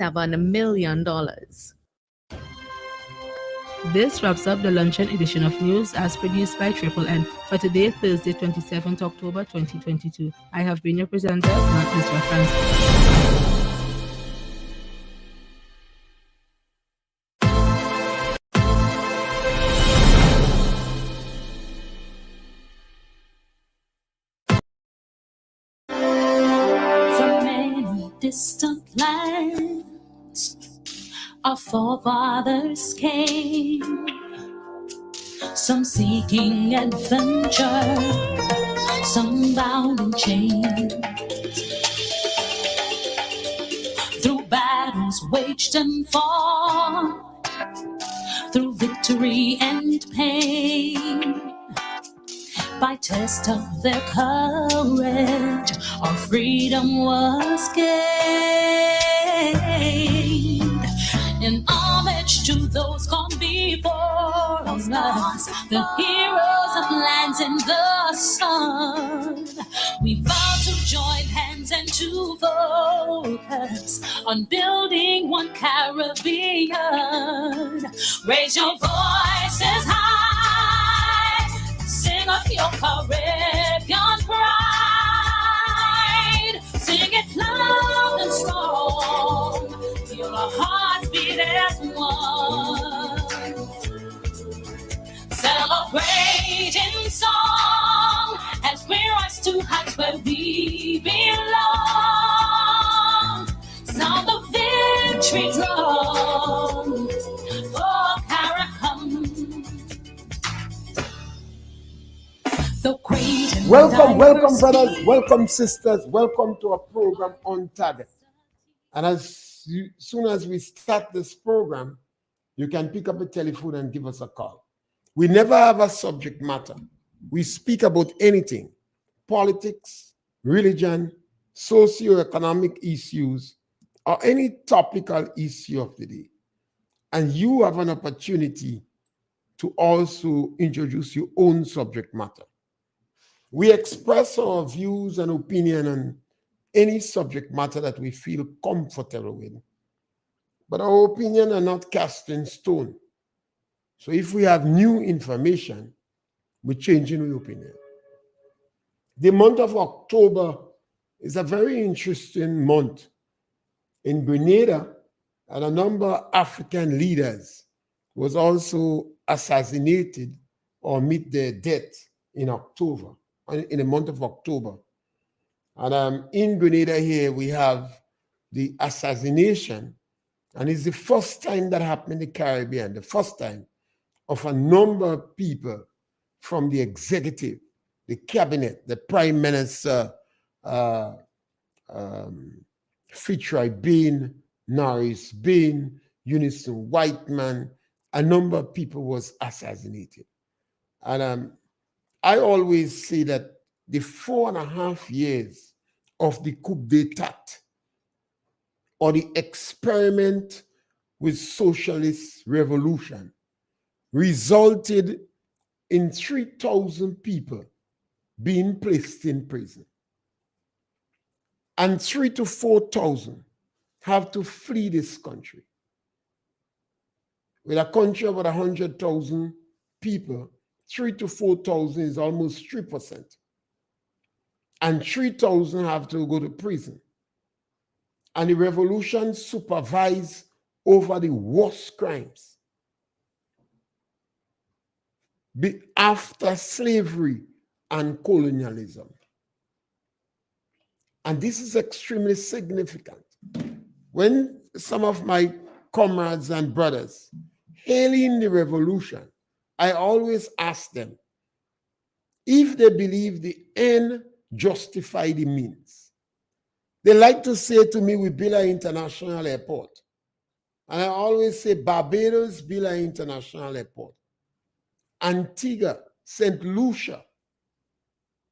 $7 million. This wraps up the luncheon edition of news as produced by Triple N for today, Thursday, 27th October 2022. I have been your presenter, not Ms. Reference. From many distant lands, our forefathers came, some seeking adventure, some bound in chains. Through battles waged and fought, through victory and pain, by test of their courage, our freedom was gained. In homage to those gone before us, the heroes of lands in the sun, we vow to join hands and to focus on building one Caribbean. Raise your voices high, sing of your Caribbean pride. Sing it loud and strong, feel our hearts beat as one. Celebrate in song as we rise to heights where we belong. Sound the victory drum for Caracum. Welcome, welcome, brothers, welcome, sisters, welcome to our program On Target. And as soon as we start this program, you can pick up a telephone and give us a call. We never have a subject matter. We speak about anything: politics, religion, socio-economic issues, or any topical issue of the day. And you have an opportunity to also introduce your own subject matter. We express our views and opinion on any subject matter that we feel comfortable with. But our opinion are not cast in stone. So if we have new information, we're changing the opinion. The month of October is a very interesting month. In Grenada, and a number of African leaders was also assassinated or meet their death in October, in the month of October. And in Grenada here, we have the assassination, and it's the first time that happened in the Caribbean, the first time of a number of people from the executive, the cabinet, the prime minister, Fitzroy Bain, Norris Bain, Unison Whiteman, a number of people was assassinated. And I always say that the 4.5 years of the coup d'etat, or the experiment with socialist revolution, resulted in 3,000 people being placed in prison. And 3,000 to 4,000 have to flee this country. With a country of about 100,000 people, 3,000 to 4,000 is almost 3%. And 3,000 have to go to prison. And the revolution supervised over the worst crimes. After slavery and colonialism. And this is extremely significant. When some of my comrades and brothers hailing the revolution, I always ask them if they believe the end justify the means. They like to say to me, we build an international airport. And I always say, Barbados built an international airport. Antigua, St. Lucia,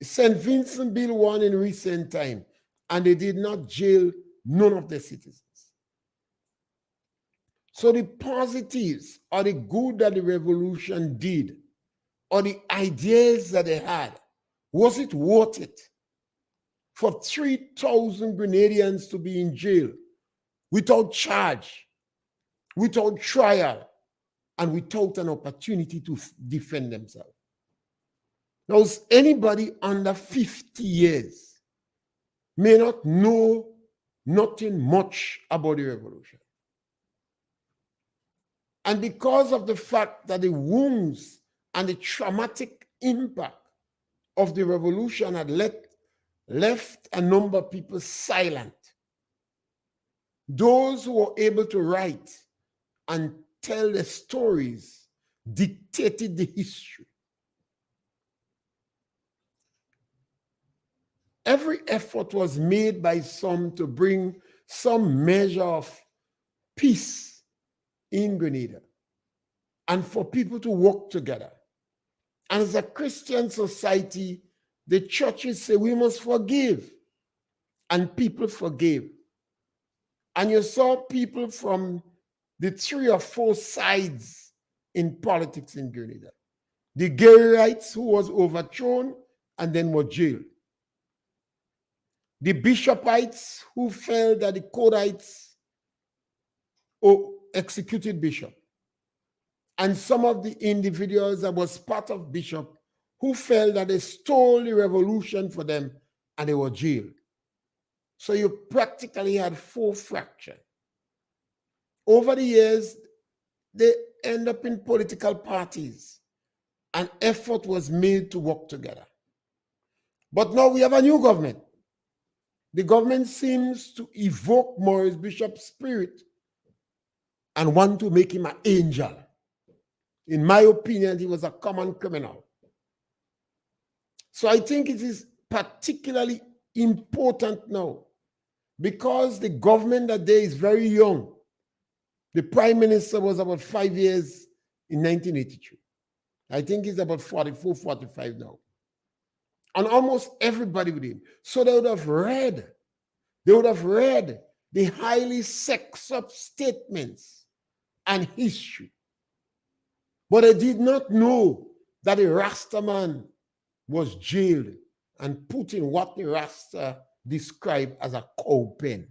St. Vincent built one in recent time, and they did not jail none of their citizens. So the positives or the good that the revolution did, or the ideas that they had, was it worth it for 3,000 Grenadians to be in jail without charge, without trial, and without an opportunity to defend themselves. Now, anybody under 50 years may not know nothing much about the revolution. And because of the fact that the wounds and the traumatic impact of the revolution had left a number of people silent, those who were able to write and tell the stories dictated the history. Every effort was made by some to bring some measure of peace in Grenada and for people to work together. And as a Christian society, the churches say we must forgive, and people forgave. And you saw people from the 3 or 4 sides in politics in Grenada. The Garrites, who was overthrown and then were jailed. The Bishopites, who felt that the Codites executed Bishop. And some of the individuals that was part of Bishop who felt that they stole the revolution for them and they were jailed. So you practically had 4 fractures. Over the years, they end up in political parties, and effort was made to work together. But now we have a new government. The government seems to evoke Maurice Bishop's spirit and want to make him an angel. In my opinion, he was a common criminal. So I think it is particularly important now because the government that day is very young. The prime minister was about 5 years in 1983. I think he's about 44, 45 now. And almost everybody with him. So they would have read the highly sexed up statements and history. But they did not know that the Rasta man was jailed and put in what the Rasta described as a cow pen.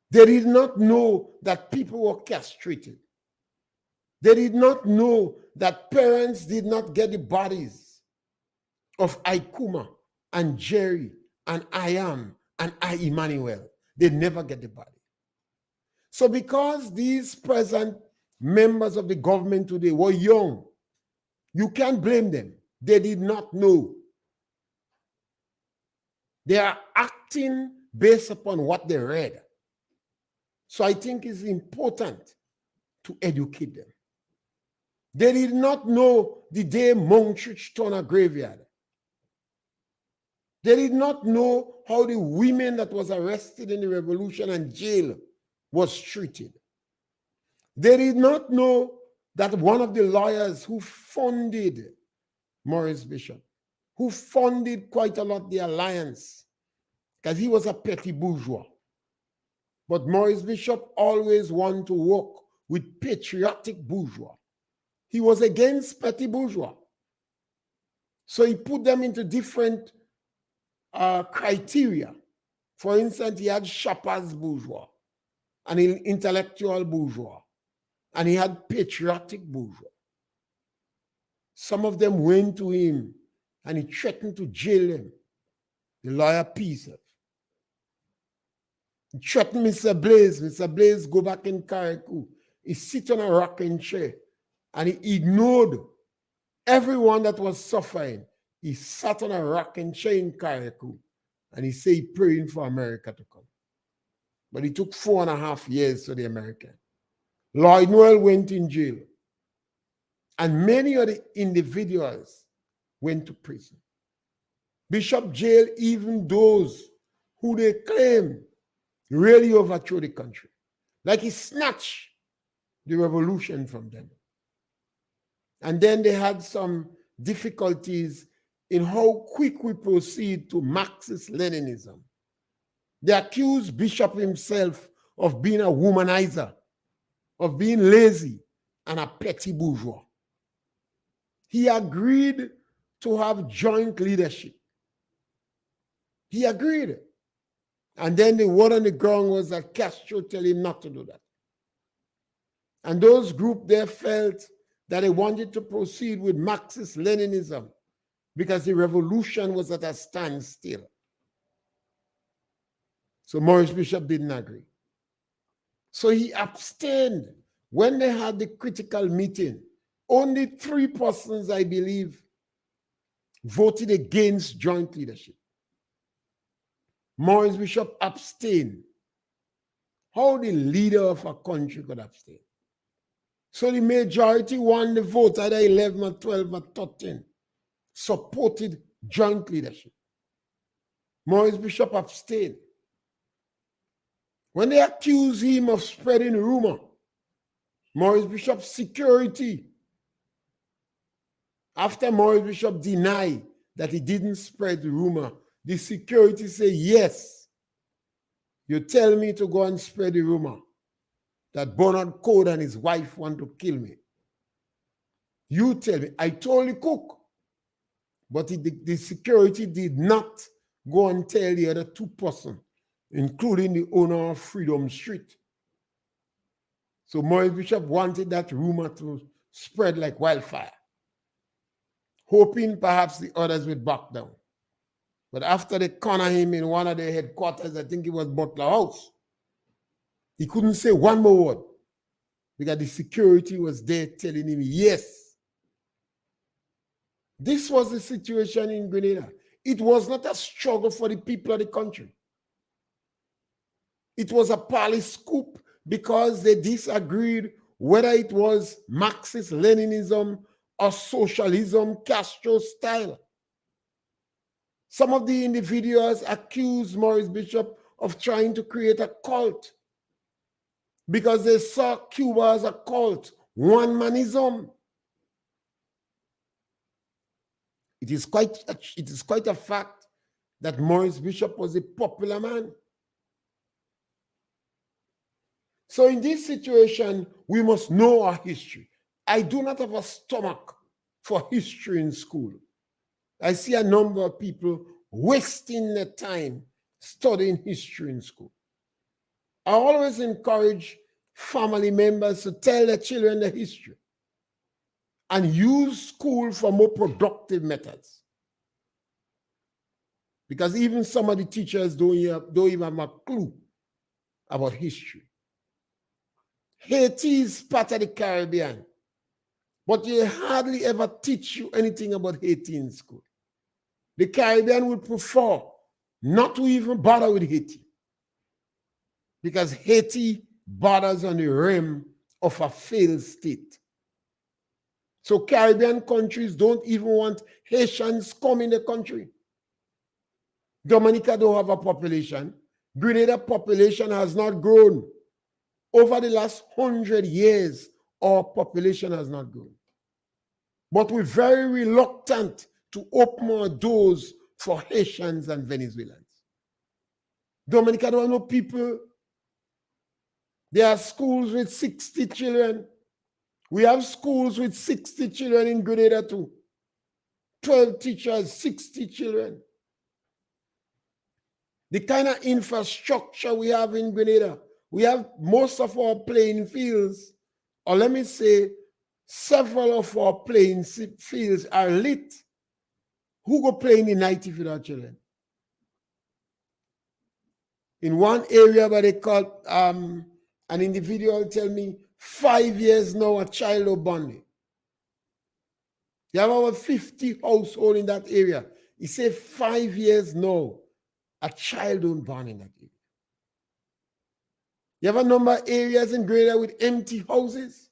They did not know that people were castrated. They did not know that parents did not get the bodies of Aikuma and Jerry and I and I Emmanuel. They never get the body. So because these present members of the government today were young, you can't blame them. They did not know. They are acting based upon what they read. So I think it's important to educate them. They did not know the day Monkchurch turned a graveyard. They did not know how the women that was arrested in the revolution and jailed was treated. They did not know that one of the lawyers who funded Maurice Bishop, who funded quite a lot the alliance, because he was a petty bourgeois. But Maurice Bishop always wanted to work with patriotic bourgeois. He was against petty bourgeois. So he put them into different criteria. For instance, he had shoppers bourgeois, an intellectual bourgeois, and he had patriotic bourgeois. Some of them went to him and he threatened to jail them. The lawyer Pierre. He threatened Mr. Blaze. Mr. Blaze go back in Carriacou. He sit on a rocking chair and he ignored everyone that was suffering. He sat on a rocking chair in Carriacou and he said he praying for America to come. But it took 4.5 years for the American. Lloyd Noel went in jail. And many of the individuals went to prison. Bishop jailed even those who they claim really overthrew the country. Like he snatched the revolution from them. And then they had some difficulties in how quick we proceed to Marxist-Leninism. They accused Bishop himself of being a womanizer, of being lazy and a petty bourgeois. He agreed to have joint leadership. He agreed. And then the word on the ground was that Castro tell him not to do that. And those groups there felt that they wanted to proceed with Marxist-Leninism because the revolution was at a standstill. So Maurice Bishop didn't agree. So he abstained. When they had the critical meeting, only 3 persons, I believe, voted against joint leadership. Maurice Bishop abstained. How the leader of a country could abstain? So the majority won the vote, either 11 or 12 or 13, supported joint leadership. Maurice Bishop abstained. When they accused him of spreading rumor, Maurice Bishop's security, after Maurice Bishop denied that he didn't spread the rumor, the security said, yes, you tell me to go and spread the rumor that Bernard Code and his wife want to kill me. You tell me. I told the cook, but the security did not go and tell the other 2 persons, including the owner of Freedom Street. So Maurice Bishop wanted that rumor to spread like wildfire, hoping perhaps the others would back down. But after they cornered him in one of their headquarters, I think it was Butler House, he couldn't say one more word because the security was there telling him, yes. This was the situation in Grenada. It was not a struggle for the people of the country. It was a parley scoop because they disagreed whether it was Marxist-Leninism or socialism, Castro style. Some of the individuals accused Maurice Bishop of trying to create a cult because they saw Cuba as a cult, one-manism. It is quite a fact that Maurice Bishop was a popular man. So in this situation, we must know our history. I do not have a stomach for history in school. I see a number of people wasting their time studying history in school. I always encourage family members to tell their children the history and use school for more productive methods. Because even some of the teachers don't even have a clue about history. Haiti is part of the Caribbean, but they hardly ever teach you anything about Haiti in school. The Caribbean would prefer not to even bother with Haiti because Haiti borders on the rim of a failed state. So Caribbean countries don't even want Haitians come in the country. Dominica don't have a population. Grenada population has not grown. Over the last 100 years, our population has not grown. But we're very reluctant to open our doors for Haitians and Venezuelans. Dominica don't have no people. There are schools with 60 children. We have schools with 60 children in Grenada too. 12 teachers, 60 children. The kind of infrastructure we have in Grenada, we have most of our playing fields, or let me say, several of our playing fields are lit. Who go play in the night if you don't have children? In one area where they call an individual tell me 5 years now a child abandoned. You have over 50 households in that area. He said 5 years now a child don't born in that area. You have a number of areas in Grenada with empty houses.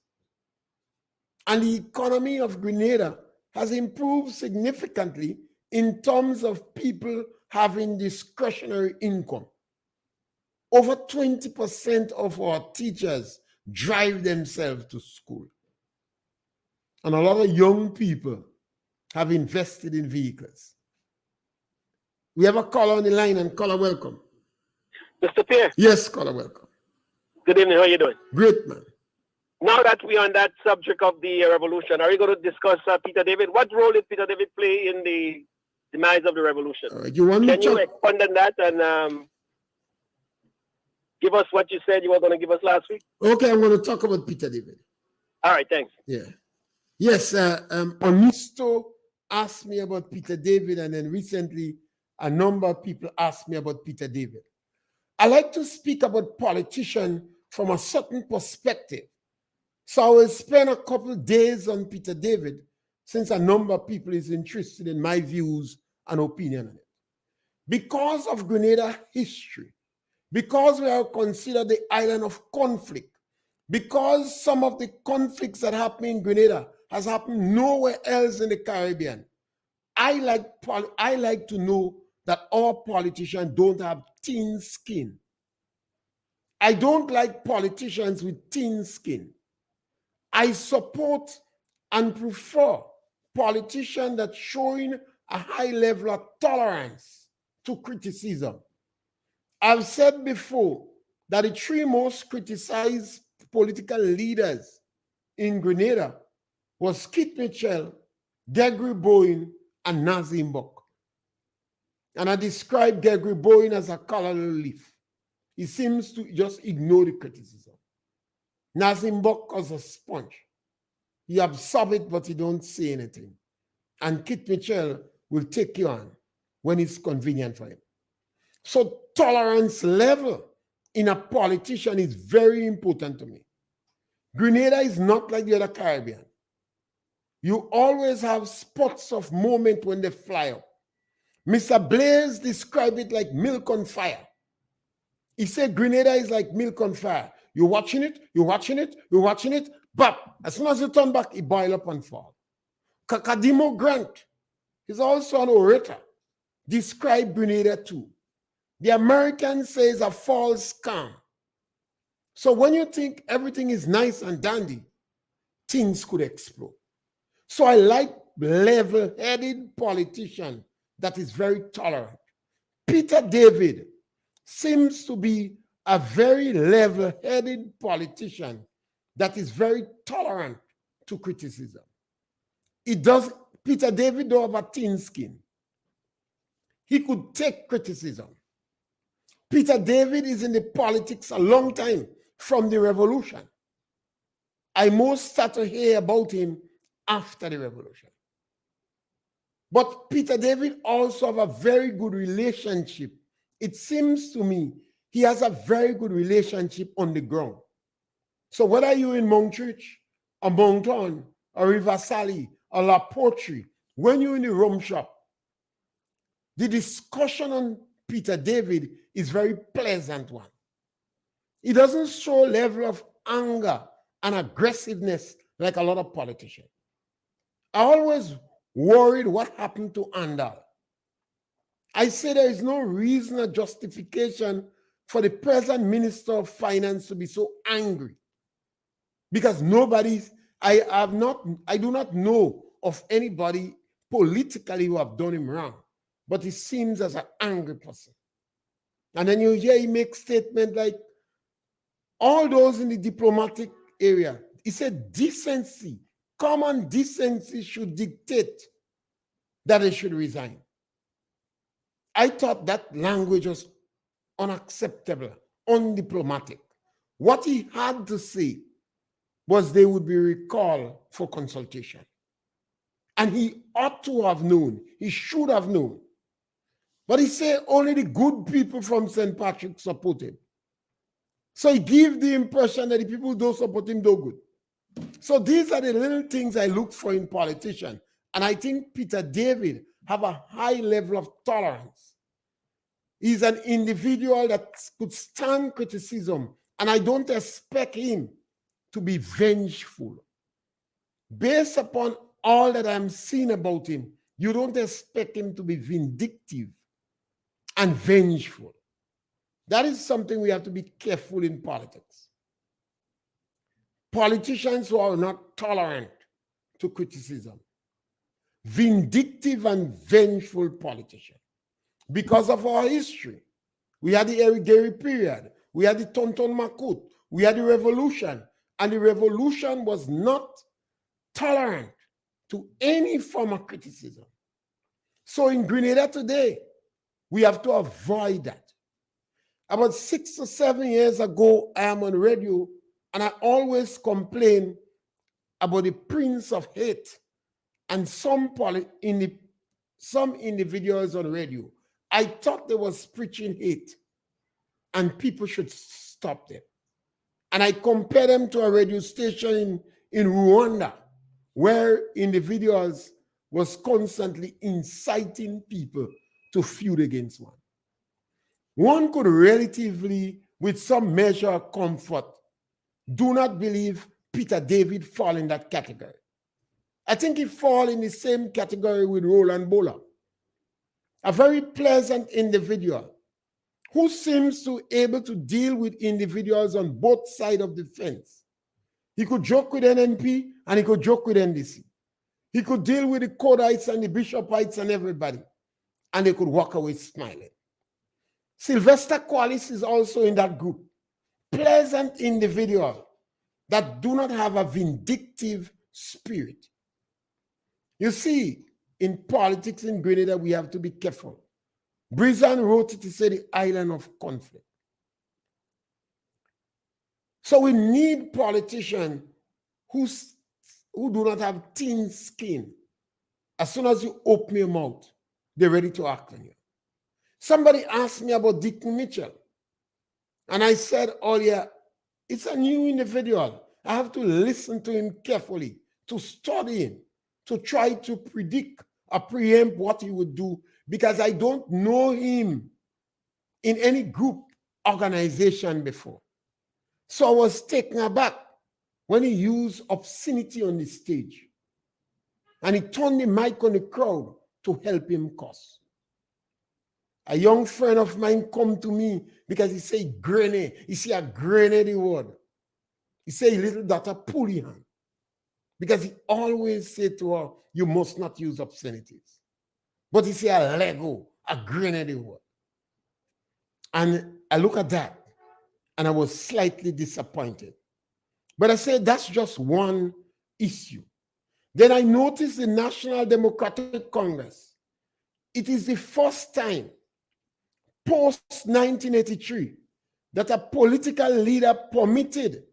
And the economy of Grenada has improved significantly in terms of people having discretionary income. Over 20% of our teachers drive themselves to school. And a lot of young people have invested in vehicles. We have a caller on the line, and caller, welcome. Mr. Pierre. Yes, caller, welcome. Good evening. How are you doing? Great, man. Now that we're on that subject of the revolution, are we going to discuss Peter David? What role did Peter David play in the demise of the revolution? You want Can you expand on that? And give us what you said you were going to give us last week? Okay, I'm going to talk about Peter David. All right, thanks. Yeah. Yes, Onisto asked me about Peter David, and then recently a number of people asked me about Peter David. I like to speak about politicians from a certain perspective. So I will spend a couple of days on Peter David, since a number of people is interested in my views and opinion on it. Because of Grenada history, because we are considered the island of conflict, because some of the conflicts that happen in Grenada has happened nowhere else in the Caribbean, I like to know that our politicians don't have thin skin. I don't like politicians with thin skin. I support and prefer politicians that showing a high level of tolerance to criticism. I've said before that the three most criticized political leaders in Grenada was Kit Mitchell, Gregory Bowen, and Nazim Buck. And I describe Gregory Bowen as a colorless leaf. He seems to just ignore the criticism. Nazim Buck as a sponge. He absorbs it, but he don't say anything. And Kit Mitchell will take you on when it's convenient for him. So tolerance level in a politician is very important to me. Grenada is not like the other Caribbean. You always have spots of moment when they fly up. Mr. Blaze described it like milk on fire. He said Grenada is like milk on fire. You're watching it, you're watching it, you're watching it, but as soon as you turn back, it boils up and falls. Kakadimo Grant is also an orator, described Grenada too. The American says a false calm. So when you think everything is nice and dandy, things could explode. So I like level-headed politician that is very tolerant. Peter David seems to be a very level-headed politician that is very tolerant to criticism. Peter David don't have a thin skin. He could take criticism. Peter David is in the politics a long time from the revolution. I most start to hear about him after the revolution. But Peter David also have a very good relationship. It seems to me he has a very good relationship on the ground. So whether you're in Montreal, or Moncton, or River Sally, or La Porterie, when you're in the rum shop, the discussion on Peter David is very pleasant one. He doesn't show a level of anger and aggressiveness like a lot of politicians. I always worried what happened to Andal. I say there is no reason or justification for the present Minister of Finance to be so angry, because I do not know of anybody politically who have done him wrong, but he seems as an angry person. And then you hear he make statements like, all those in the diplomatic area, he said decency, common decency should dictate that they should resign. I thought that language was unacceptable, undiplomatic. What he had to say was they would be recalled for consultation. And he ought to have known, he should have known. But he said only the good people from St. Patrick support him. So he gives the impression that the people who don't support him do good. So these are the little things I look for in politicians. And I think Peter David have a high level of tolerance. He's an individual that could stand criticism, and I don't expect him to be vengeful. Based upon all that I'm seeing about him, you don't expect him to be vindictive and vengeful. That is something we have to be careful in politics. Politicians who are not tolerant to criticism, vindictive and vengeful politicians. Because of our history, we had the Erigeri period, we had the Tonton Makut, we had the revolution, and the revolution was not tolerant to any form of criticism. So in Grenada today, we have to avoid that. About 6 or 7 years ago, I am on radio, and I always complain about the prince of hate and some individuals on radio. I thought they was preaching hate, and people should stop them. And I compare them to a radio station in Rwanda, where individuals was constantly inciting people to feud against one. One could relatively, with some measure of comfort, do not believe Peter David fall in that category. I think he fall in the same category with Roland Bola, a very pleasant individual who seems to able to deal with individuals on both sides of the fence. He could joke with NNP and he could joke with NDC. He could deal with the Codites and the Bishopites and everybody, and they could walk away smiling. Sylvester Qualis is also in that group. Pleasant individual that do not have a vindictive spirit. You see, in politics in Grenada, we have to be careful. Brizan wrote it to say the island of conflict. So we need politicians who do not have thin skin. As soon as you open your mouth, they're ready to act on you. Somebody asked me about Dick Mitchell. And I said earlier, it's a new individual. I have to listen to him carefully, to study him, to try to predict or preempt what he would do, because I don't know him in any group organization before. So I was taken aback when he used obscenity on the stage. And he turned the mic on the crowd to help him cuss. A young friend of mine come to me because he say grenade. He say a grenade word. He say little daughter pull your hand. Because he always say to her, you must not use obscenities. But he say a Lego, a grenade word. And I look at that and I was slightly disappointed. But I said, that's just one issue. Then I noticed the National Democratic Congress. It is the first time post-1983 that a political leader permitted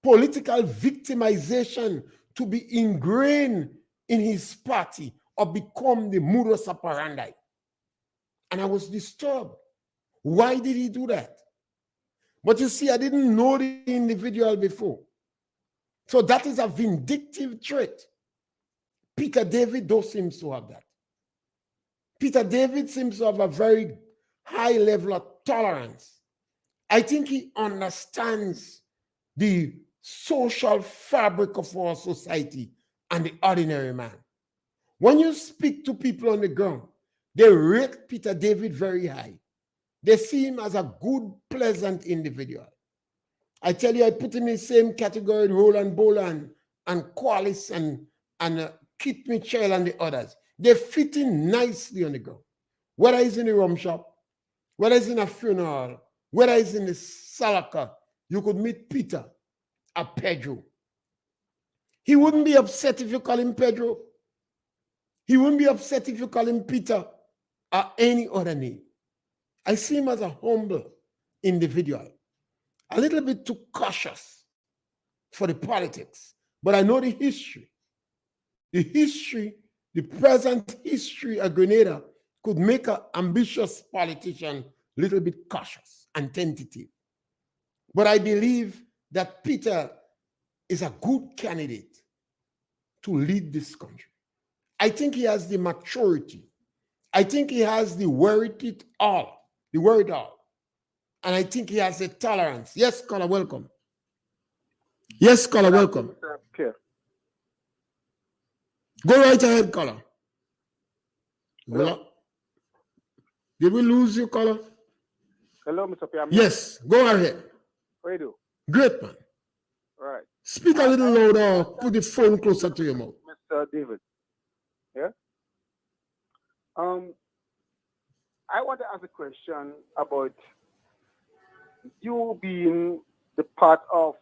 political victimization to be ingrained in his party or become the modus operandi. And I was disturbed. Why did he do that? But you see, I didn't know the individual before. So that is a vindictive trait. Peter David does seem to have that. Peter David seems to have a very high level of tolerance. I think he understands the social fabric of our society and the ordinary man. When you speak to people on the ground, they rate Peter David very high. They see him as a good, pleasant individual. I tell you, I put him in the same category with Roland Bolan and Qualis and Kit Mitchell and the others. They fit in nicely on the ground. Whether he's in the rum shop, whether he's in a funeral, whether he's in the Salaka, you could meet Peter or Pedro. He wouldn't be upset if you call him Pedro. He wouldn't be upset if you call him Peter or any other name. I see him as a humble individual, a little bit too cautious for the politics, but I know the history. The present history of Grenada could make an ambitious politician a little bit cautious and tentative. But I believe that Peter is a good candidate to lead this country. I think he has the maturity. I think he has the wherewithal. And I think he has the tolerance. Yes, caller, welcome. Yes, caller, welcome. Pierre. Go right ahead, caller. Well, did we lose you, caller? Hello, Mr. Pierre. Yes, go ahead. How do you do? Great, man. All right. Speak a little louder, put the phone closer to your mouth. Mr. David. Yeah? I want to ask a question about you being the part of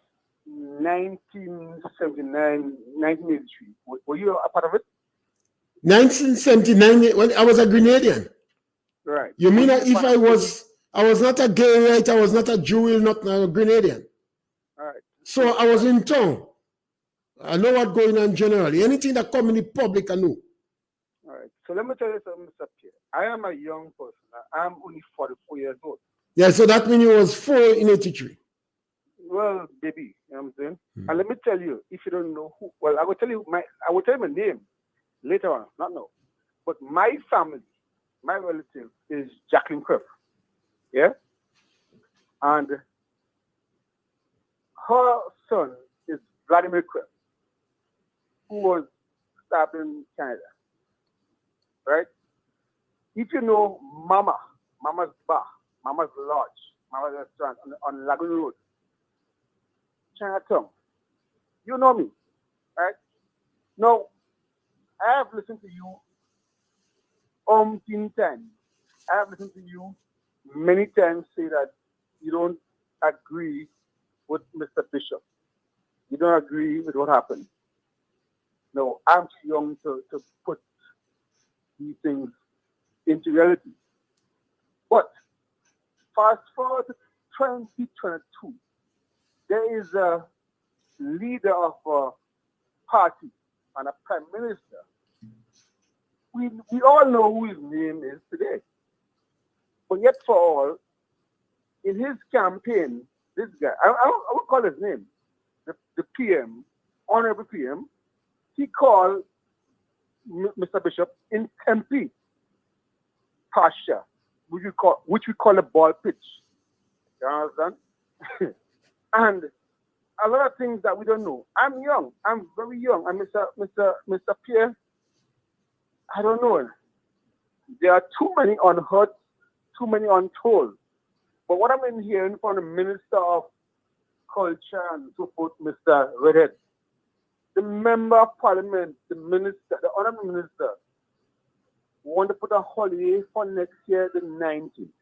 1979, 1983. Were you a part of it? 1979, when I was a Grenadian. Right. You mean if I was I was not a Gayrite, I was not a Jewel, not a Grenadian. All right. So I was in town. I know what's going on generally. Anything that come in the public, I know. All right. So let me tell you something, Mr. Pierre. I am a young person. I'm only 44 years old. Yeah, so that means you was 4 in 83. Well, baby, you know what I'm saying? And let me tell you, if you don't know who, well, I will tell you my name later on, not now. But my family, my relative is Jacqueline Kripp. Yeah? And her son is Vladimir Kripp, who was stabbed in Canada. Right? If you know Mama's Bar, Mama's Lodge, Mama's Restaurant on Lagoon Road, Chinatown, you know me, right? Now, I have listened to you umpteen times. I have listened to you many times say that you don't agree with Mr. Bishop. You don't agree with what happened. No, I'm too young to put these things into reality. But fast forward to 2022, there is a leader of a party and a prime minister. We all know who his name is today. But yet for all, in his campaign, this guy, I would call his name, the PM, Honorable PM, he called Mr. Bishop in Tempe, Pasha, which we call a ball pitch. You understand? And a lot of things that we don't know. I'm young. I'm very young. And Mr. Pierre, I don't know. There are too many unheard, too many untold. But what I'm hearing from the Minister of Culture and so forth, Mr. Redhead, the Member of Parliament, the Minister, the Honorable Minister, want to put a holiday for next year, the 19th,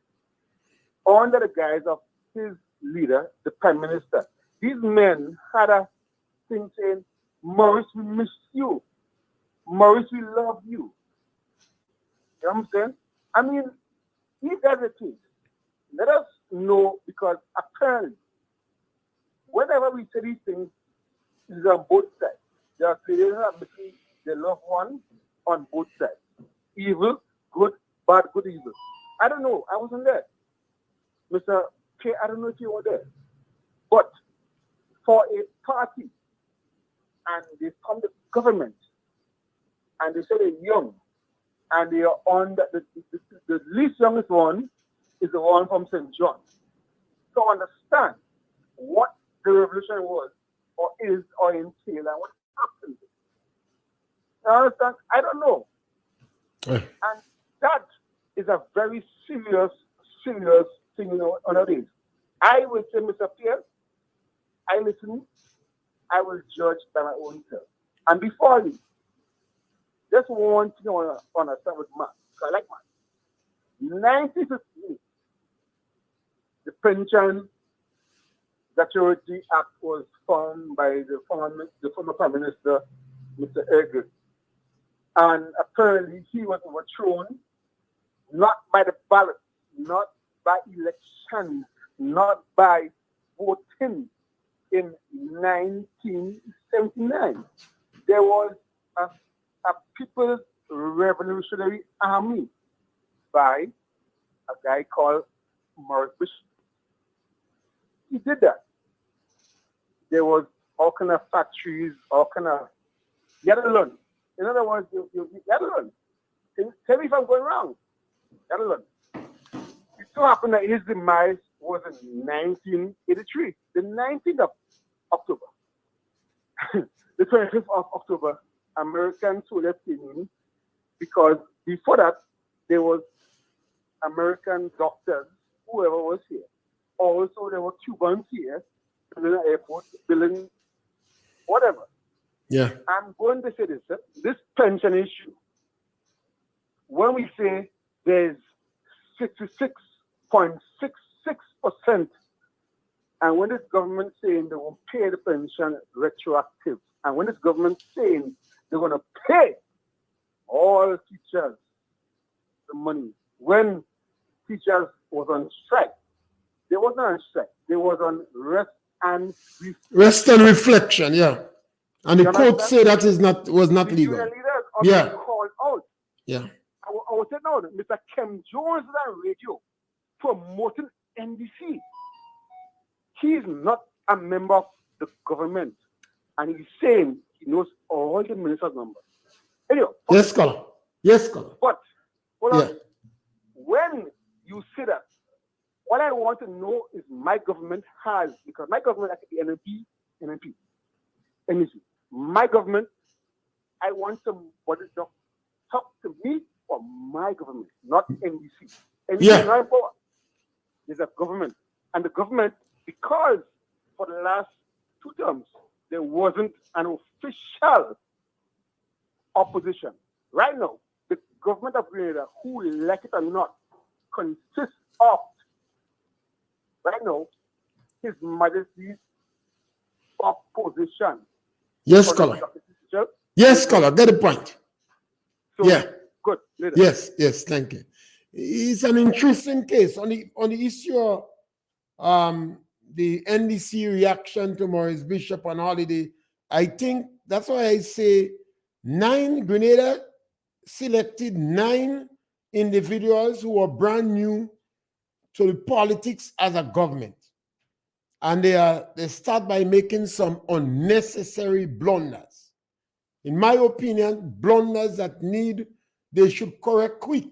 under the guise of his leader, the Prime Minister. These men had a thing saying, Maurice, we miss you. Maurice, we love you. You know what I'm saying? I mean, if that's the case, let us know, because apparently, whenever we say these things, it's on both sides. There are players that are missing their loved one on both sides. Evil, good, bad, good, evil. I don't know. I wasn't there. Mr. K, I don't know if you were there. But for a party, and they come to government, and they say they're young, and they are on the least youngest one is the one from St. John. So understand what the revolution was, or is, or entail, and what happened. You understand? I don't know. And that is a very serious thing, you know, nowadays. I will say, Mr. Pierre, I listen, I will judge by my own self. And before you, just one thing I want to understand with math, because I like math. 1958, the Pension Gratuity Act was formed by the former Prime Minister, Mr. Edgar. And apparently he was overthrown, not by the ballot, not by elections, not by voting in 1979. There was a People's Revolutionary Army by a guy called Maurice Bishop. He did that. There was all kind of factories, all kind of, you had to learn. In other words, you had to learn. Tell me if I'm going wrong. You had to learn. It so happened that his demise was in 1983, the 19th of October. The 25th of October, American soldiers came in, because before that, there was American doctors, whoever was here. Also, there were Cubans here, building an airport, building whatever. Yeah. I'm going to say this pension issue, when we say there's 66.66%, and when this government saying they will pay the pension retroactive, and when this government saying they're going to pay all teachers the money, when teachers was on strike. They wasn't on strike. They was on rest and Rest and reflection, yeah. And you the court understand? say that was not The legal. union leaders are Yeah. being called out. Yeah. I was saying now, Mr. Kem Jones is on radio promoting NDC. He is not a member of the government, and he's saying he knows all the ministers' numbers. Anyway, Yes, scholar. Yes, scholar. but hold Yeah. on. When you say that, what I want to know is my government has, because my government has the NMP, NEC. My government, I want somebody to talk to me or my government, not NDC. NDC Yeah. is not in power. There's a government. And the government, because for the last 2 terms, there wasn't an official opposition. Right now, the government of Grenada, who like it or not, consists of, right now, His Majesty's opposition. Yes, scholar. Yes, scholar. Get the point. So, Yeah. good. Later. Yes, thank you. It's an interesting case on the issue of the NDC reaction to Maurice Bishop on holiday. I think that's why I say Grenada selected 9 individuals who were brand new to the politics as a government. And they start by making some unnecessary blunders. In my opinion, blunders that they should correct quick.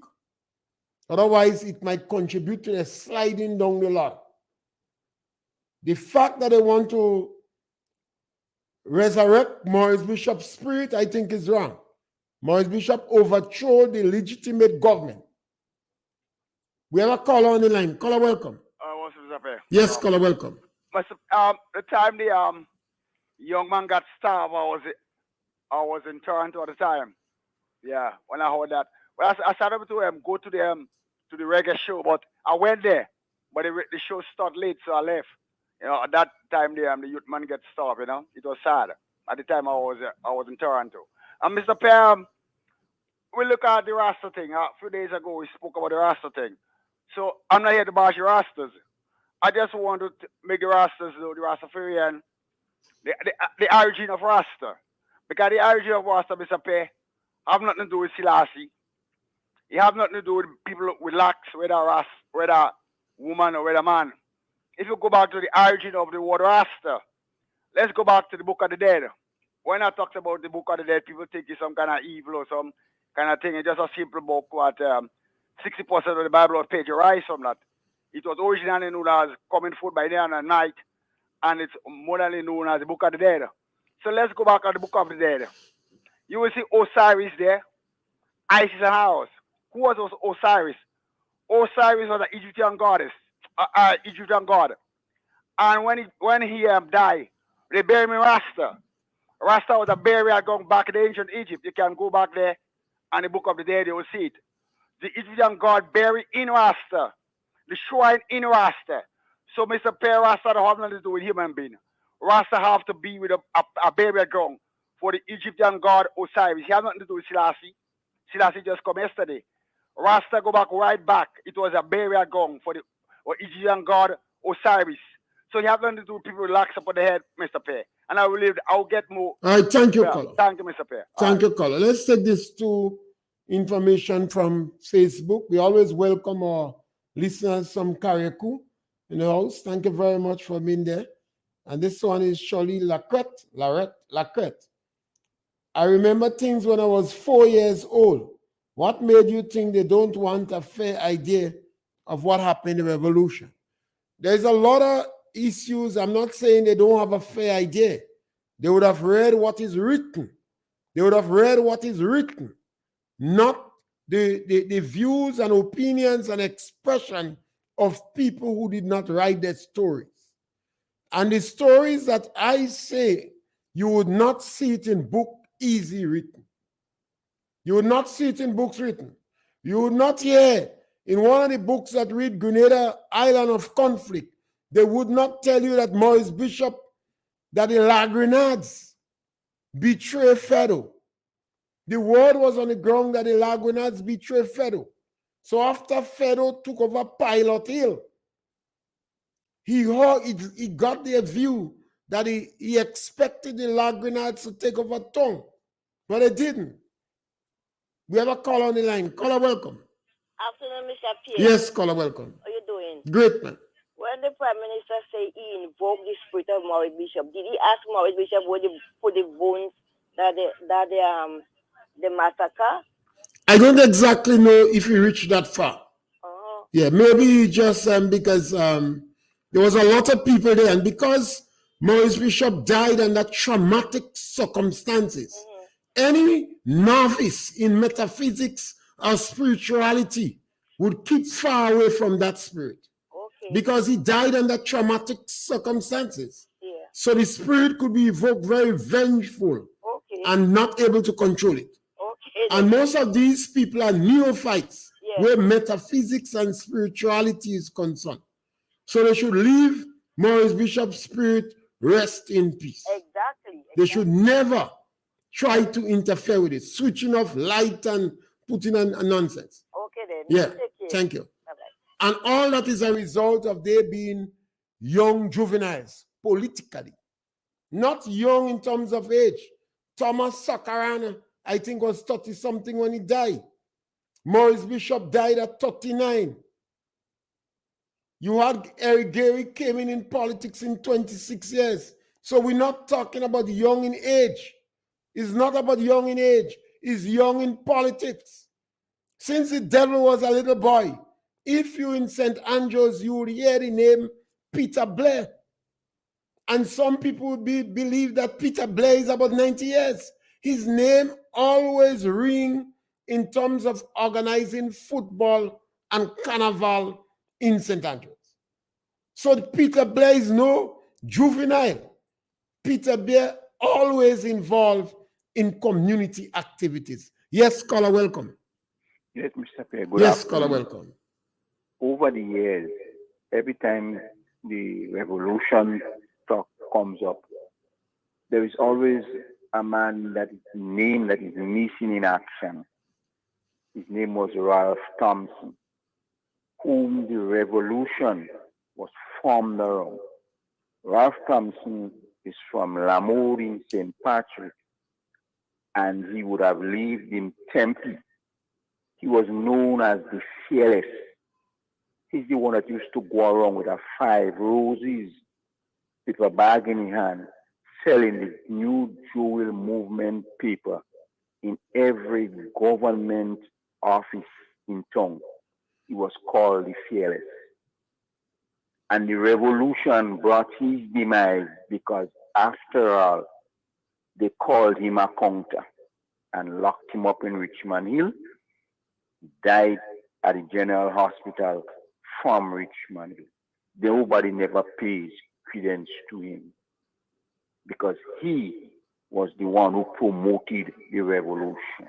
Otherwise, it might contribute to the sliding down the ladder. The fact that they want to resurrect Maurice Bishop's spirit, I think is wrong. Maurice Bishop overthrew the legitimate government. We have a caller on the line. Caller, welcome. Yes, caller, welcome. The time the young man got stabbed, I was in Toronto at the time. Yeah, when I heard that. Well, I started to go to the reggae show, but I went there, but the show started late, so I left. You know, at that time the youth man got stabbed. You know, it was sad. At the time I was in Toronto. And Mr. Pierre, we look at the Rasta thing. A few days ago we spoke about the Rasta thing. So I'm not here to bash the Rastas. I just want to make the Rastas, the Rastafarian, the origin of Rasta. Because the origin of Rasta, Mr. Pierre, have nothing to do with Selassie. It have nothing to do with people with locks, whether woman or whether man. If you go back to the origin of the word Rasta, let's go back to the Book of the Dead. When I talk about the Book of the Dead, people think it's some kind of evil or some kind of thing. It's just a simple book what 60% of the Bible was plagiarized from that. It was originally known as Coming Forth by Day and Night, and it's modernly known as the Book of the Dead. So let's go back to the Book of the Dead. You will see Osiris there, Isis and Horus. Who was Osiris? Osiris was an Egyptian goddess, Egyptian god. And when he died, they buried him in Rasta. Rasta was a burial going back in ancient Egypt. You can go back there, and the Book of the Dead, you will see it. The Egyptian god buried in Rasta. The shrine in Rasta. So Mr. Pierre, Rasta don't have nothing to do with human being. Rasta have to be with a burial ground for the Egyptian god Osiris. He has nothing to do with Selassie. Selassie just come yesterday. Rasta go right back. It was a burial ground for the Egyptian god Osiris. So you have nothing to do with people with locks up on the head, Mr. Pierre. And I'll get more. All right, thank you, caller. Thank you, Mr. Pierre. Thank you, caller. Let's take this to information from Facebook. We always welcome our listeners from Carriacou in the house. Thank you very much for being there. And this one is Shirley Lacrette. I remember things when I was 4 years old. What made you think they don't want a fair idea of what happened in the revolution? There's a lot of issues. I'm not saying they don't have a fair idea. They would have read what is written. They would have read what is written, not the views and opinions and expression of people who did not write their stories. And the stories that I say, you would not see it in book easy written. You would not see it in books written. You would not hear in one of the books that read Grenada Island of Conflict, they would not tell you that Maurice Bishop, that the La Grenades betray Federal. The word was on the ground that the La Grenades betray Federal. So after Pharaoh took over Pilot Hill, he got the view that he expected the Lagranats to take over Tongue, but they didn't. We have a caller on the line. Caller, welcome. Afternoon, Mr. Pierre. Yes, caller, welcome. How you doing? Great, man. When the Prime Minister say he invoked the spirit of Maurice Bishop, did he ask Maurice Bishop where they put the bones that the massacre? I don't exactly know if he reached that far. Uh-huh. Yeah, maybe just because there was a lot of people there, and because Maurice Bishop died under traumatic circumstances, any novice in metaphysics or spirituality would keep far away from that spirit. Okay. Because he died under traumatic circumstances. Yeah. So the spirit could be evoked very vengeful and not able to control it. Okay. And most of these people are neophytes Yeah. where metaphysics and spirituality is concerned. So they should leave Maurice Bishop's spirit rest in peace. Exactly. They should never try to interfere with it, switching off light and putting on nonsense. Okay then. Yeah, thank you. Bye-bye. And all that is a result of they being young juveniles politically, not young in terms of age. Thomas Sakarana, I think, was 30-something when he died. Maurice Bishop died at 39. You had Eric Gary came in politics in 26 years. So we're not talking about young in age. It's not about young in age. It's young in politics. Since the devil was a little boy, if you in St. Andrews, you would hear the name Peter Blair. And some people would believe that Peter Blair is about 90 years. His name always ring in terms of organizing football and carnival in St. Andrews. So Peter Blair is no juvenile. Peter Blair always involved in community activities. Yes, caller, welcome. Yes, Mr. Pierre, good Yes, afternoon. caller, welcome. Over the years, every time the revolution talk comes up, there is always a man that is named that is missing in action. His name was Ralph Thompson, whom the revolution was formed around. Ralph Thompson is from Lamour in St. Patrick, and he would have lived in Tempe. He was known as the Fearless. He's the one that used to go around with a 5 roses with a bag in his hand, selling the New Jewel Movement paper in every government office in town. He was called the Fearless. And the revolution brought his demise because, after all, they called him a counter and locked him up in Richmond Hill. He died at the General Hospital from Richmond Hill. Nobody never pays credence to him because he was the one who promoted the revolution.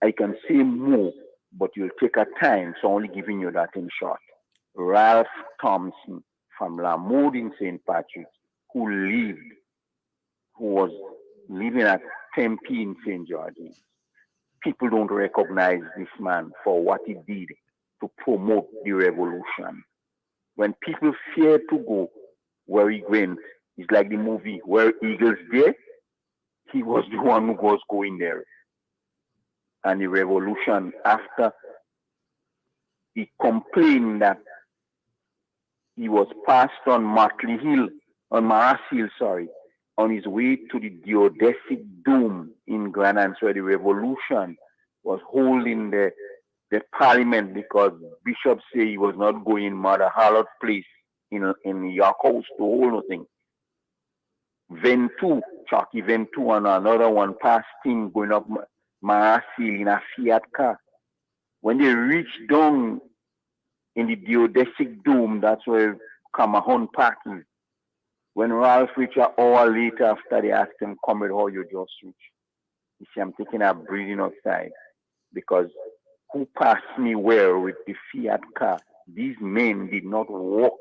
I can say more, but you'll take a time, so only giving you that in short. Ralph Thompson from Lamour in St. Patrick, who was living at Tempe in St. George's. People don't recognize this man for what he did to promote the revolution. When people fear to go where he went, it's like the movie Where Eagles Dare. He was the one who was going there. And the revolution, after he complained that he was passed on Martley Hill, on Maras Hill, on his way to the geodesic dome in Granance, where the revolution was holding the parliament because bishops say he was not going Mother Harlot Place in York House to hold nothing. Ventu, Chucky Ventu, and another one passed him going up Maras Hill in a Fiat car. When they reached down in the geodesic dome, that's where Camahon Park is. When Ralph reached an hour later after they asked him, "Comrade, how you just reached?" He said, "I'm taking a breathing outside because who passed me where with the Fiat car? These men did not walk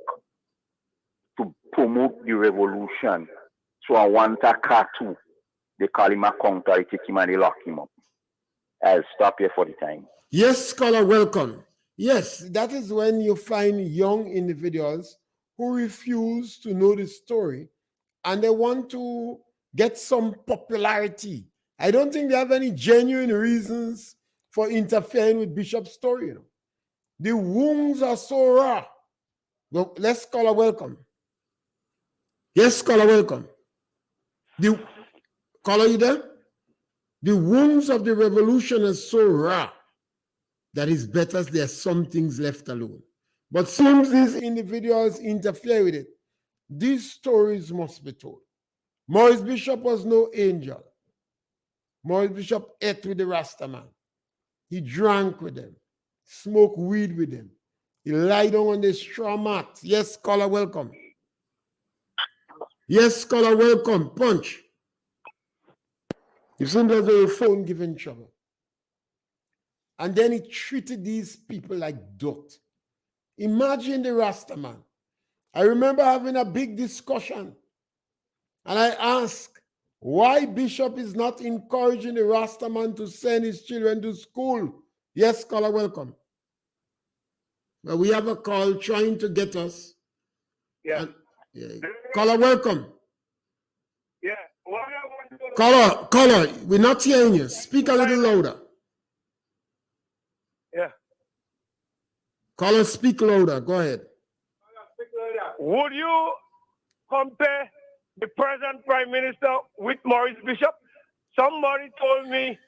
to promote the revolution. So I want a car too. They call him a counter, they take him and they lock him up." I'll stop here for the time. Yes, caller, welcome. Yes, that is when you find young individuals who refuse to know the story and they want to get some popularity. I don't think they have any genuine reasons for interfering with Bishop's story. The wounds are so raw. Well, let's call her welcome. Yes, caller, welcome. The caller, you there? The wounds of the revolution are so raw that it's better there's some things left alone. But since these individuals interfere with it, these stories must be told. Maurice Bishop was no angel. Maurice Bishop ate with the Rasta man. He drank with them, smoked weed with them. He lied down on the straw mat. Yes, caller, welcome. Yes, caller, welcome. Punch. You seem as though your phone giving trouble. And then he treated these people like dirt. Imagine the Rasta man. I remember having a big discussion. And I asked why Bishop is not encouraging the Rasta man to send his children to school. Yes, caller, welcome. Well, we have a call trying to get us. Yeah. Caller, welcome. Yeah. Caller, we're not hearing you. Speak a little louder. Yeah. Caller, speak louder. Go ahead. Would you compare the present Prime Minister with Maurice Bishop? Somebody told me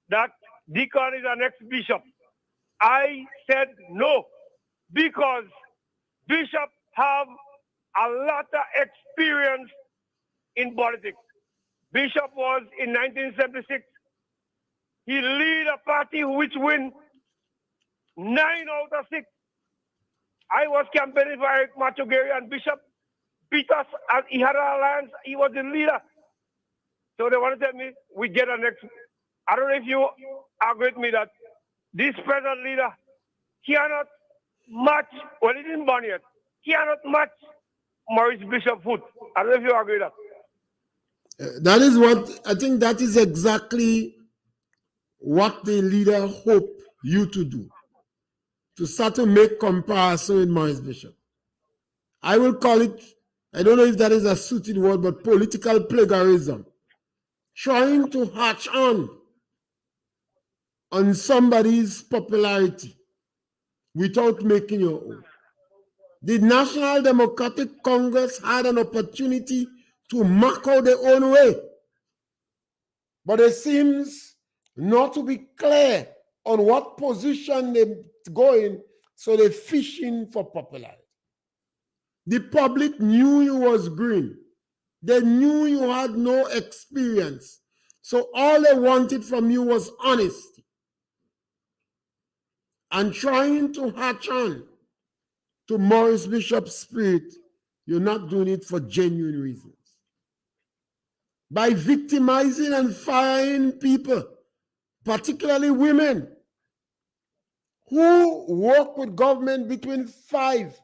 that Deacon is an ex-bishop. I said no, because Bishop have a lot of experience in politics. Bishop was in 1976. He lead a party which win 9 out of 6. I was campaigning for Eric Machogeri, and Bishop beat us, and he had an alliance. He was the leader. So they want to tell me we get an ex. I don't know if you agree with me that this present leader cannot match, well, he didn't born yet, cannot match Maurice Bishop's foot. I don't know if you agree with that. That is what, I think that is exactly what the leader hope you to do, to start to make comparison with Maurice Bishop. I will call it, I don't know if that is a suited word, but political plagiarism. Trying to hatch on somebody's popularity without making your own. The National Democratic Congress had an opportunity to mark out their own way, but it seems not to be clear on what position they go in, so they're fishing for popularity. The public knew you was green. They knew you had no experience. So all they wanted from you was honesty. And trying to hatch on to Maurice Bishop's spirit, you're not doing it for genuine reasons. By victimizing and firing people, particularly women, who work with government between 5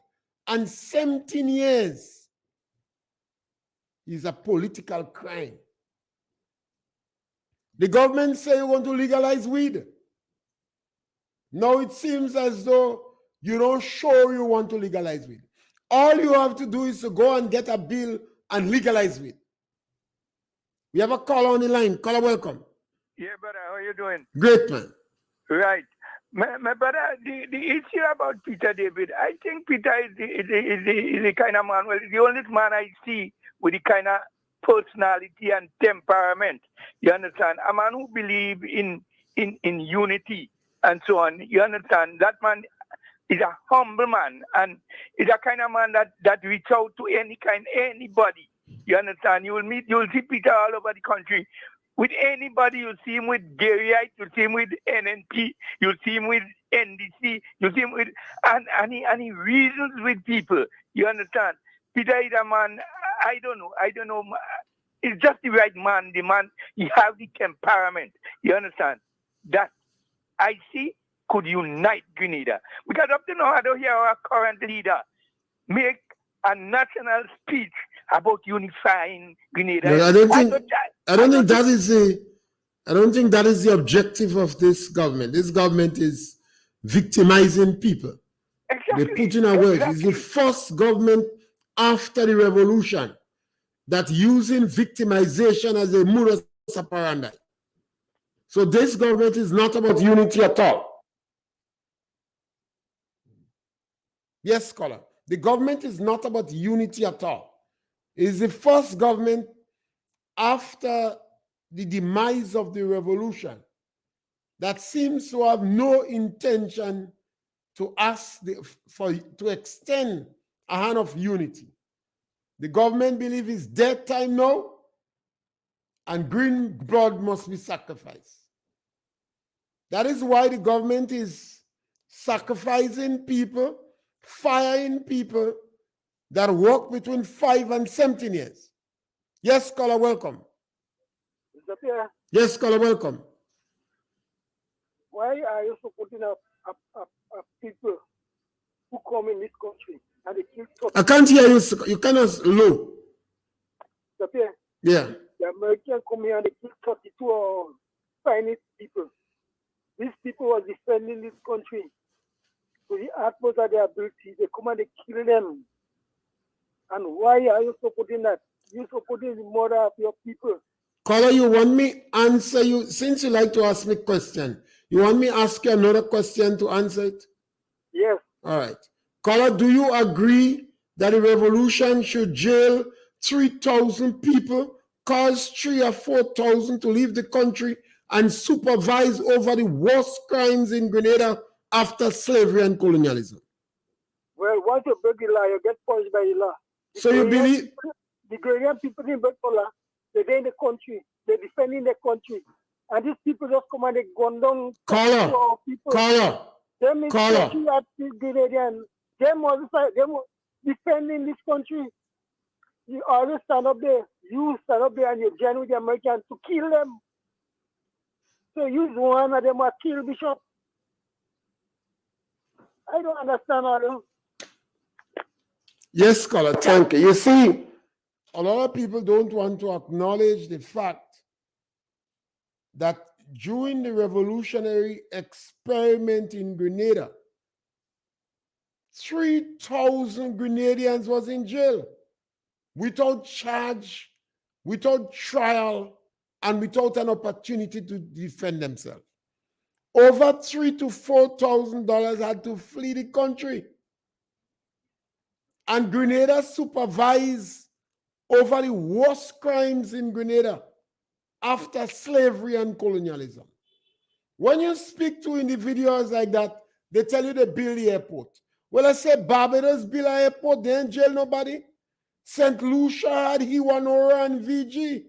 and 17 years, is a political crime. The government say you want to legalize weed. Now it seems as though you don't show you want to legalize weed. All you have to do is to go and get a bill and legalize weed. We have a caller on the line. Caller, welcome. Yeah, brother, how are you doing? Great, man. Right. My brother, the issue about Peter David, I think Peter is the kind of man, well, the only man I see with the kind of personality and temperament. You understand? A man who believes in unity and so on. You understand? That man is a humble man, and is a kind of man that reach out to anybody. You understand? You'll see Peter all over the country. With anybody, you'll see him with Garyite, you'll see him with NNP, you'll see him with NDC, you'll see him with, and he reasons with people. You understand? Peter is a man, I don't know. He's just the right man. The man, he has the temperament. You understand? That I see could unite Grenada. Because up to now, I don't hear our current leader make a national speech about unifying Grenada. No, I don't think that is the objective of this government. This government is victimizing people. Exactly. They put in a word. It's Exactly. the first government after the revolution that using victimization as a modus operandi. So this government is not about unity at all. Yes, scholar. The government is not about unity at all. It is the first government after the demise of the revolution that seems to have no intention to ask to extend a hand of unity. The government believes it's dead time now, and green blood must be sacrificed. That is why the government is sacrificing people, firing people that work between 5 and 17 years. Yes, scholar, welcome. Mr. Pierre, Yes, scholar, welcome. why are you supporting people who come in this country and they kill 30? I can't hear you. You kind of low. Mr. Pierre, Yeah. the Americans come here and they kill 32 Chinese people. These people were defending this country to the utmost of their ability. They come and they kill them. And why are you supporting that? You supporting the murder of your people. Caller, you want me answer you, since you like to ask me question, you want me ask you another question to answer it? Yes. All right. Caller, do you agree that the revolution should jail 3,000 people, cause 3,000 or 4,000 to leave the country, and supervise over the worst crimes in Grenada after slavery and colonialism? Well, once you break the law, you get punished by the law. So you believe? The Grenadian people didn't break the law. They're in the country. They're defending the country. And these people just come and they gun down people. Them is country at the Grenadian. Them was defending this country. You always stand up there. You stand up there and you join with the Americans to kill them. So you one of them are kill Bishop. I don't understand all them. Yes, scholar, thank you. You see, a lot of people don't want to acknowledge the fact that during the revolutionary experiment in Grenada, 3,000 Grenadians was in jail without charge, without trial, and without an opportunity to defend themselves. Over $3,000 to $4,000 had to flee the country. And Grenada supervised over the worst crimes in Grenada after slavery and colonialism. When you speak to individuals like that, they tell you they build the airport. Well, I say Barbados build an airport, they ain't jail nobody. St. Lucia had Hiwanora and VG.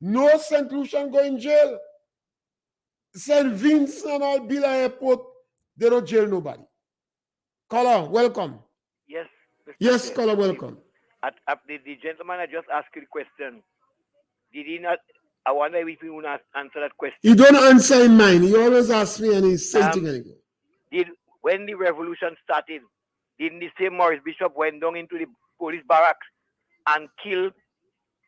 No St. Lucian go in jail. St. Vincent and build an airport, they don't jail nobody. Caller, welcome. Yes. Mr. Yes, Pierre. caller, welcome. The gentleman I just asked you the question. Did he not? I wonder if he will not answer that question. He don't answer in mine. He always asks me and he's saying thing. When the revolution started, didn't the same Maurice Bishop went down into the police barracks and killed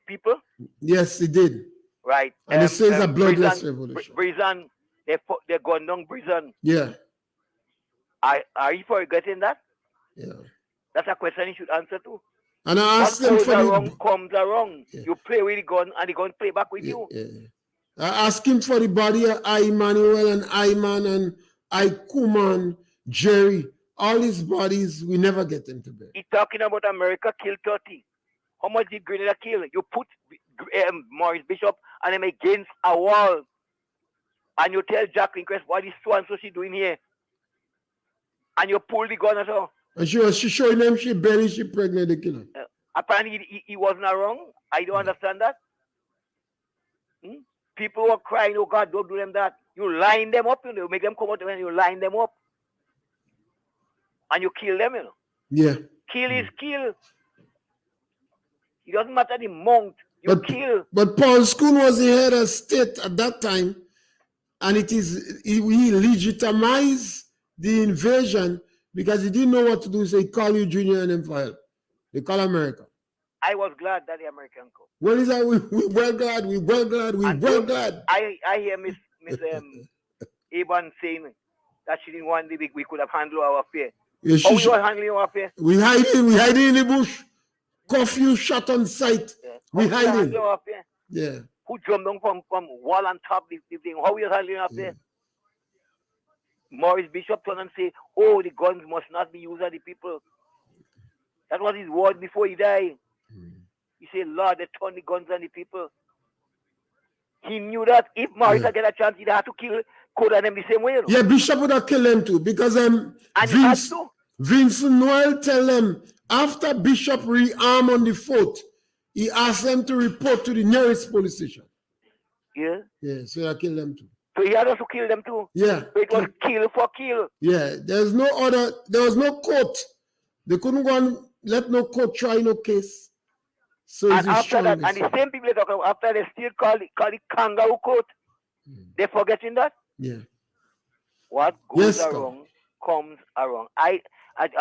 people? Yes, he did. Right. And he says a bloodless revolution. Prison, they gone down prison. Yeah. Are you forgetting that? Yeah. That's a question you should answer to. And I asked him for comes around. Yeah. You play with the gun and the gun play back with you. Yeah. I asked him for the body of I Manuel and Iman and I Kuman, Jerry. All these bodies, we never get them to bed. He's talking about America killed 30. How much did Grenada kill? You put Maurice Bishop and him against a wall. And you tell Jacqueline Crest, what is so-and-so she doing here? And you pull the gun at her. And she showing them she barely she pregnant the killer. Apparently he wasn't wrong. I don't understand that. People were crying, oh God, don't do them that. You line them up, you make them come out and you line them up. And you kill them, Yeah. Kill is kill. It doesn't matter the monk, you kill. But Paul Schoon was the head of state at that time, and he legitimized the invasion because he didn't know what to do, so he called you Junior and him for help. They call America. I was glad that the American come. Well, is that we well glad, we well glad. I hear Miss Eban saying that she didn't want we could have handled our affair. Yeah, How we were handling our affair? We hiding in the bush. Curfew shot on sight. Yeah. We How we hiding. handling our affair? Yeah. Who jumped down from wall on top the thing? How we handling our affair? Maurice Bishop turned and say, "Oh, the guns must not be used on the people." That was his word before he died. He said, "Lord, they turn the guns on the people." He knew that if Maurice had get a chance, he'd have to kill Coda them the same way. Yeah, Bishop would have killed them too because Vincent Noel tell them after Bishop rearm on the fort, he asked them to report to the nearest police station. Yeah. Yeah, so I kill them too. So he had us to kill them too. Yeah. So it was kill for kill. Yeah, there was no court. They couldn't go and let no court try no case. So and after that, and the same people talk about after they still call it kangaroo court. They forgetting that? Yeah. What goes around comes around. I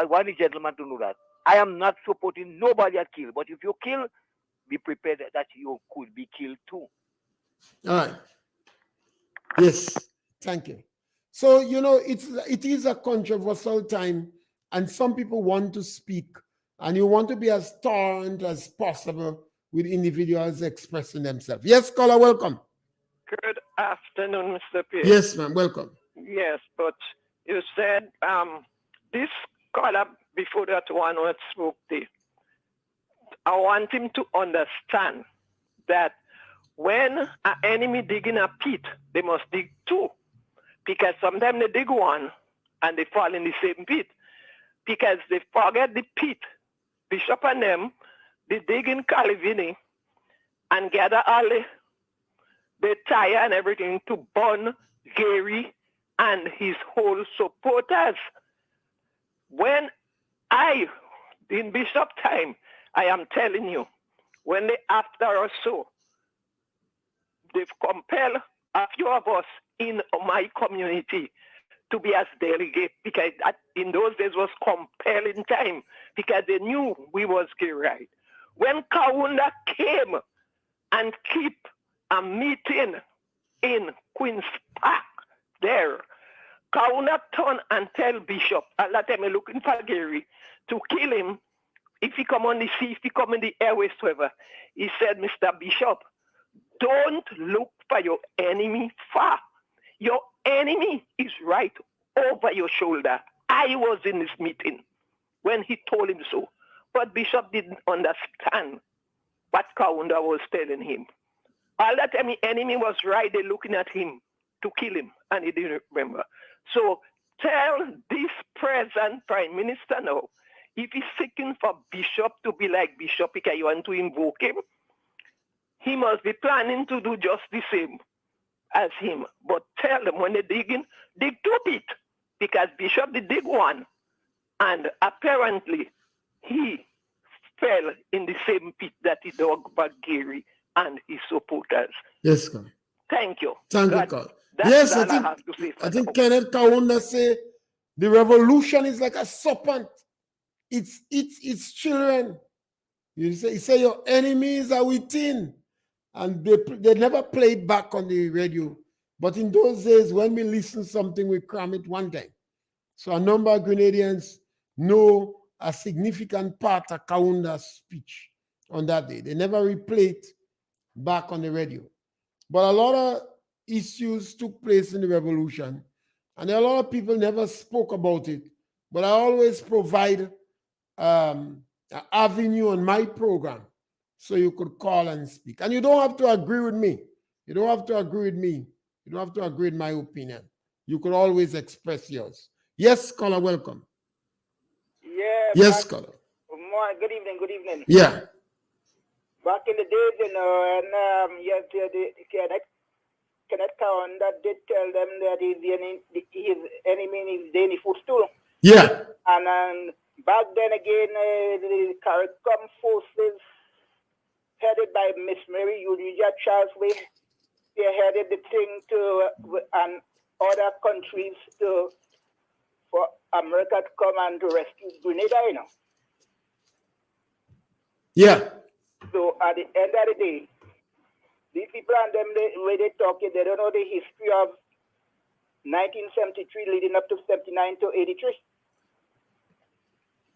want the gentleman to know that. I am not supporting nobody at kill, but if you kill, be prepared that you could be killed too. All right. Yes, thank you. So, you know, it is a controversial time, and some people want to speak, and you want to be as tolerant as possible with individuals expressing themselves. Yes, caller, welcome. Good afternoon, Mr. Pierre. Yes, ma'am, welcome. Yes, but you said this caller before that one who spoke there, I want him to understand that when an enemy digging a pit, they must dig two. Because sometimes they dig one and they fall in the same pit. Because they forget the pit. Bishop and them, they dig in Calivini and gather all the tire and everything to burn Gary and his whole supporters. When in Bishop time, I am telling you, when they after us so, they've compelled a few of us in my community to be as delegate, because in those days was compelling time, because they knew we was gay right. When Kaunda came and keep a meeting in Queen's Park there, Kaunda turned and tell Bishop, at that time looking for Gary, to kill him. If he come on the sea, if he come in the airways, whatever, he said, Mr. Bishop, don't look for your enemy far. Your enemy is right over your shoulder. I was in this meeting when he told him so. But Bishop didn't understand what Kaunda was telling him. All that time the enemy was right there looking at him to kill him, and he didn't remember. So tell this present Prime Minister now, if he's seeking for Bishop to be like Bishop because you want to invoke him, he must be planning to do just the same as him. But tell them when they're digging, dig two pit, because Bishop did dig one, and apparently he fell in the same pit that he dug by Gary and his supporters. Yes, God. Thank you. Thank you, God. Yes, I think Kenneth Kaunda say the revolution is like a serpent. It's its children. He say your enemies are within. And they never played back on the radio. But in those days, when we listen to something, we cram it one time. So a number of Grenadians know a significant part of Kaunda's speech on that day. They never replayed it back on the radio. But a lot of issues took place in the revolution, and a lot of people never spoke about it. But I always provide an avenue on my program so you could call and speak. And you don't have to agree with me. You don't have to agree with me. You don't have to agree with my opinion. You could always express yours. Yes, caller, welcome. Yeah. Yes, caller. Good evening, good evening. Yeah. Back in the days, you know, and yes, Kenneth Kaunda did tell them that his enemy is Danny footstool. Yeah. And back then again, the CARICOM forces headed by Miss Mary Eugenia Charles Wade, they headed the thing to and other countries for America to come and to rescue Grenada, you know. Yeah. So at the end of the day, these people and them, the way they talk, they don't know the history of 1973 leading up to 79 to 83.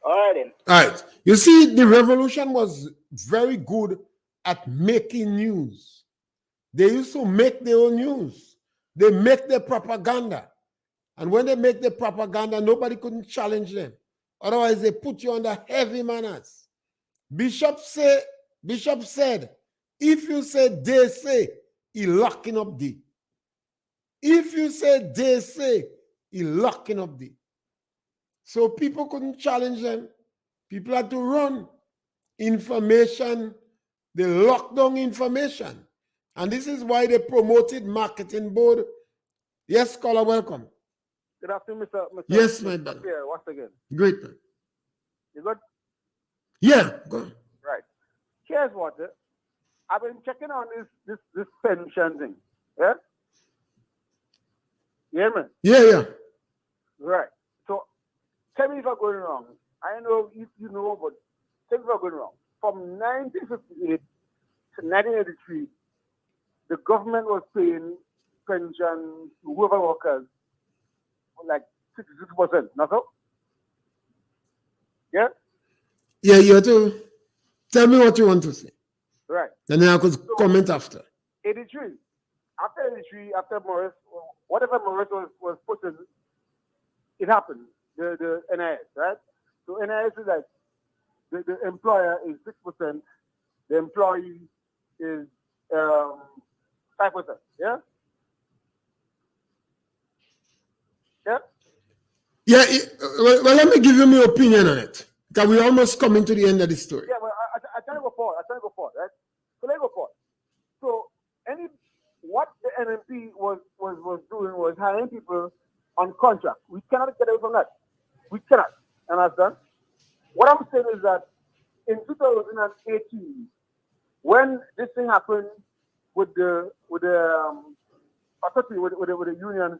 All right then. All right. You see, the revolution was very good at making news. They used to make their own news. They make their propaganda. And when they make the propaganda, nobody couldn't challenge them. Otherwise, they put you under heavy manners. Bishop said, if you say they say, he locking up thee. If you say they say, he locking up thee. So people couldn't challenge them. People had to run information. They locked down information. And this is why they promoted marketing board. Yes, caller, welcome. Good afternoon, Mr. Yes, my brother. Pierre, once again. Great, man. You good? Yeah, go on. Right. Here's what. I've been checking on this pension thing. Yeah? You hear me? Yeah. Right. So tell me if I'm going wrong. I know if you know, but tell me if I'm going wrong. From 1958 to 1983, the government was paying pension to whoever workers like 66%, not so? Yeah? Yeah, you have to tell me what you want to say. Right. And then I could comment after. 83. After 83, after Morris, whatever Morris was put in, it happened. The NIS, right? So NIS is like the employer is 6%, the employee is 5%. Yeah? Yeah? Yeah, well, let me give you my opinion on it. Because we're almost coming to the end of the story. Yeah, well, I try to go forward. Right? So let's go forward. So what the NMP was doing was hiring people on contract. We cannot get away from that. We cannot. Understand? What I'm saying is that in 2018, when this thing happened with the authority, with the union,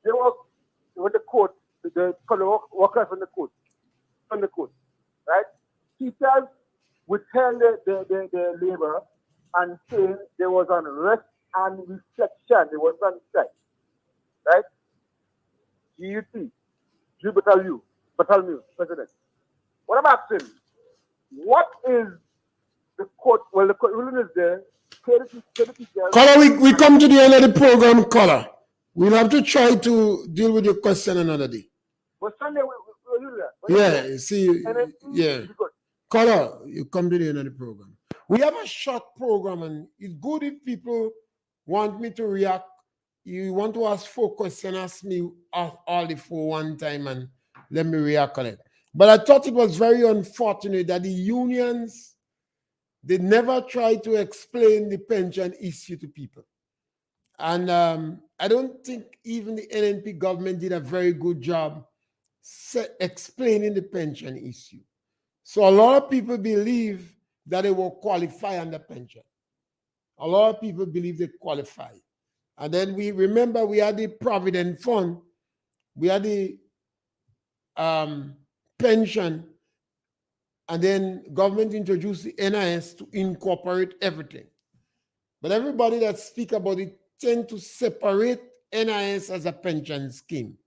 there was with the court, the workers on the court, right? Teachers withheld the labor and saying there was unrest and reflection. There was on strike, right? GUT, Battalion, President. What I'm asking, what is the court? Well, the court ruling is there. Caller, we come to the end of the program, caller. We'll have to try to deal with your question another day. But Sunday, we'll do that. Yeah, see, yeah. Caller, you come to the end of the program. We have a short program, and it's good if people want me to react. You want to ask 4 questions, ask me all the 4 one time, and let me react on it. But I thought it was very unfortunate that the unions, they never tried to explain the pension issue to people. And I don't think even the NNP government did a very good job explaining the pension issue. So a lot of people believe that they will qualify under pension. A lot of people believe they qualify. And then we remember we had the Provident Fund, we had the pension, and then government introduced the NIS to incorporate everything. But everybody that speak about it tend to separate NIS as a pension scheme.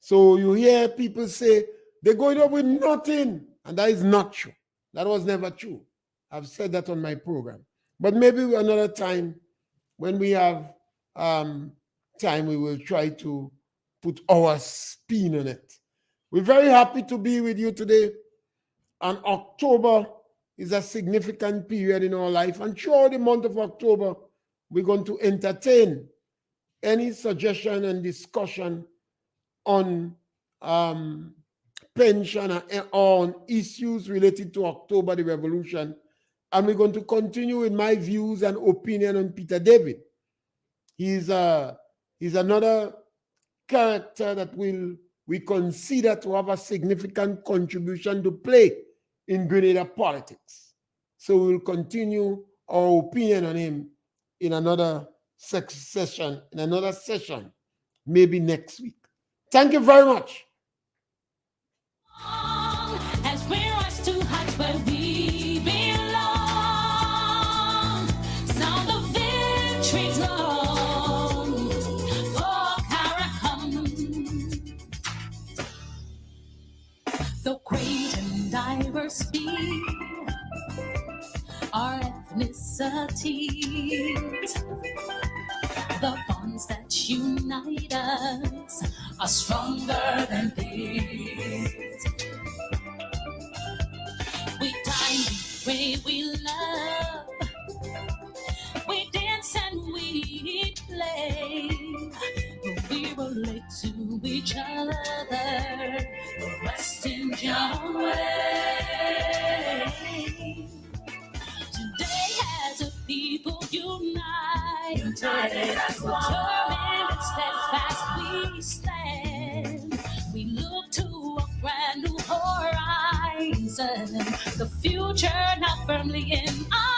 So you hear people say they're going up with nothing, and that is not true. That was never true. I've said that on my program. But maybe another time, when we have time, we will try to put our spin on it. We're very happy to be with you today. And October is a significant period in our life. And throughout the month of October, we're going to entertain any suggestion and discussion on pension or on issues related to October, the revolution. And we're going to continue with my views and opinion on Peter David. He's another character that we consider to have a significant contribution to play in Grenada politics. So we'll continue our opinion on him in another session, maybe next week. Thank you very much. As we rise to heights where we belong, sound of victory drum for adversities. The bonds that unite us are stronger than these. We dine, we pray, we love. We dance and we play. We relate to each other. Rest in your way. Today, as a people united as one, determined and steadfast we stand. We look to a brand new horizon. The future now firmly in our